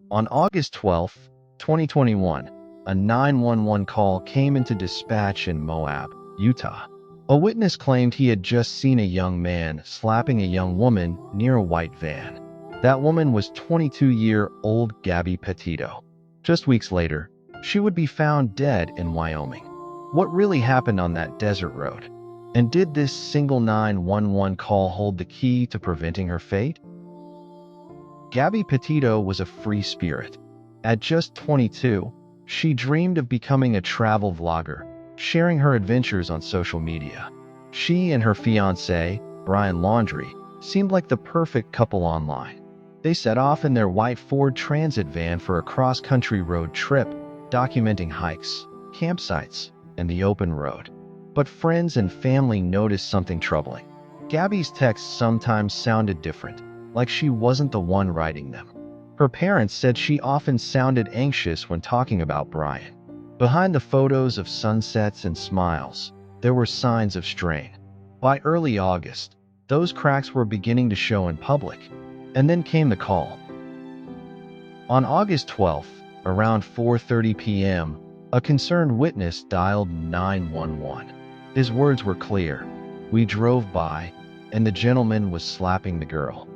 On August 12, 2021, a 911 call came into dispatch in Moab, Utah. A witness claimed he had just seen a young man slapping a young woman near a white van. That woman was 22-year-old Gabby Petito. Just weeks later, she would be found dead in Wyoming. What really happened on that desert road? And did this single 911 call hold the key to preventing her fate? Gabby Petito was a free spirit. At just 22, she dreamed of becoming a travel vlogger, sharing her adventures on social media. She and her fiancé, Brian Laundrie, seemed like the perfect couple online. They set off in their white Ford Transit van for a cross-country road trip, documenting hikes, campsites, and the open road. But friends and family noticed something troubling. Gabby's texts sometimes sounded different, like she wasn't the one writing them. Her parents said she often sounded anxious when talking about Brian. Behind the photos of sunsets and smiles, there were signs of strain. By early August, those cracks were beginning to show in public. And then came the call. On August 12th, around 4:30 p.m., a concerned witness dialed 911. His words were clear. "We drove by, and the gentleman was slapping the girl."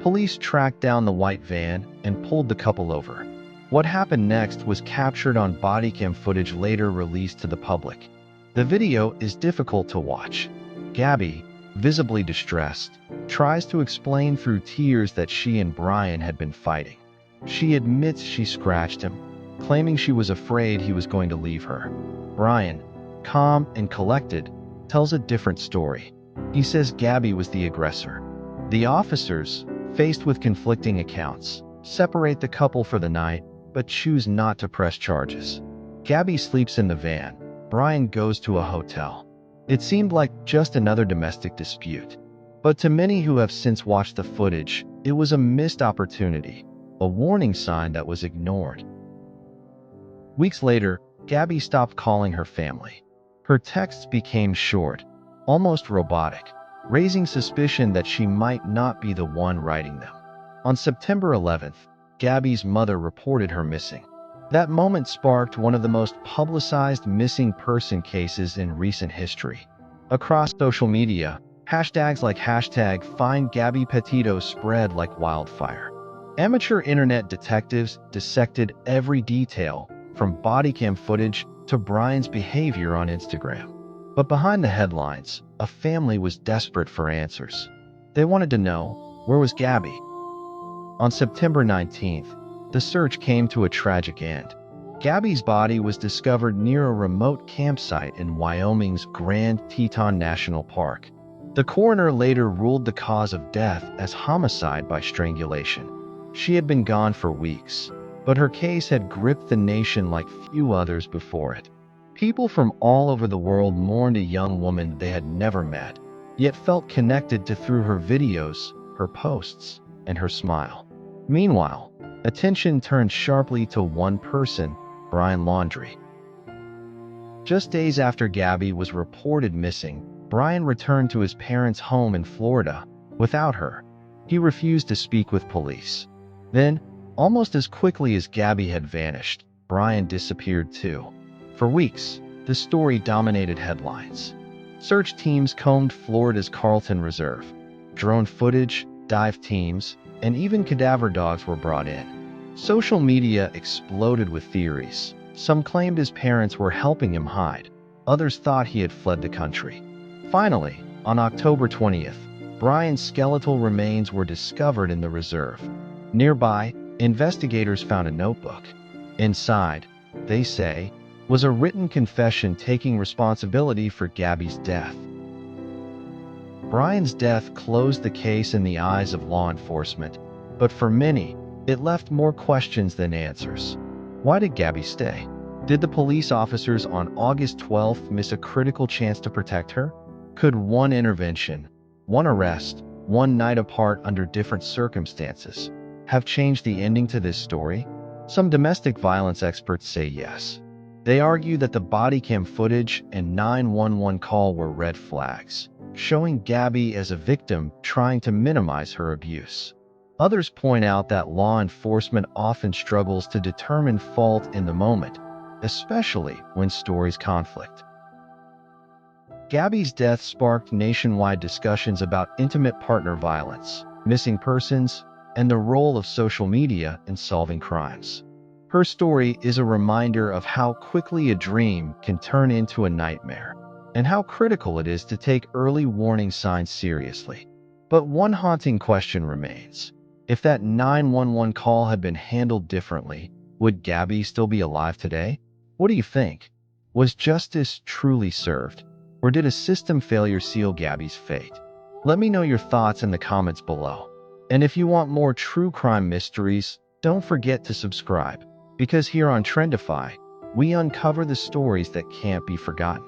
Police tracked down the white van and pulled the couple over. What happened next was captured on body cam footage later released to the public. The video is difficult to watch. Gabby, visibly distressed, tries to explain through tears that she and Brian had been fighting. She admits she scratched him, claiming she was afraid he was going to leave her. Brian, calm and collected, tells a different story. He says Gabby was the aggressor. The officers, faced with conflicting accounts, separate the couple for the night, but choose not to press charges. Gabby sleeps in the van. Brian goes to a hotel. It seemed like just another domestic dispute. But to many who have since watched the footage, it was a missed opportunity, a warning sign that was ignored. Weeks later, Gabby stopped calling her family. Her texts became short, almost robotic, raising suspicion that she might not be the one writing them. On September 11th, Gabby's mother reported her missing. That moment sparked one of the most publicized missing person cases in recent history. Across social media, hashtags like #FindGabbyPetito spread like wildfire. Amateur internet detectives dissected every detail, from body cam footage to Brian's behavior on Instagram. But behind the headlines, a family was desperate for answers. They wanted to know, where was Gabby? On September 19th, the search came to a tragic end. Gabby's body was discovered near a remote campsite in Wyoming's Grand Teton National Park. The coroner later ruled the cause of death as homicide by strangulation. She had been gone for weeks, but her case had gripped the nation like few others before it. People from all over the world mourned a young woman they had never met, yet felt connected to through her videos, her posts, and her smile. Meanwhile, attention turned sharply to one person, Brian Laundrie. Just days after Gabby was reported missing, Brian returned to his parents' home in Florida without her. He refused to speak with police. Then, almost as quickly as Gabby had vanished, Brian disappeared too. For weeks, the story dominated headlines. Search teams combed Florida's Carlton Reserve. Drone footage, dive teams, and even cadaver dogs were brought in. Social media exploded with theories. Some claimed his parents were helping him hide. Others thought he had fled the country. Finally, on October 20th, Brian's skeletal remains were discovered in the reserve. Nearby, investigators found a notebook. Inside, they say, was a written confession taking responsibility for Gabby's death. Brian's death closed the case in the eyes of law enforcement, but for many, it left more questions than answers. Why did Gabby stay? Did the police officers on August 12th miss a critical chance to protect her? Could one intervention, one arrest, one night apart under different circumstances, have changed the ending to this story? Some domestic violence experts say yes. They argue that the body cam footage and 911 call were red flags, showing Gabby as a victim trying to minimize her abuse. Others point out that law enforcement often struggles to determine fault in the moment, especially when stories conflict. Gabby's death sparked nationwide discussions about intimate partner violence, missing persons, and the role of social media in solving crimes. Her story is a reminder of how quickly a dream can turn into a nightmare, and how critical it is to take early warning signs seriously. But one haunting question remains. If that 911 call had been handled differently, would Gabby still be alive today? What do you think? Was justice truly served? Or did a system failure seal Gabby's fate? Let me know your thoughts in the comments below. And if you want more true crime mysteries, don't forget to subscribe, because here on Trendify, we uncover the stories that can't be forgotten.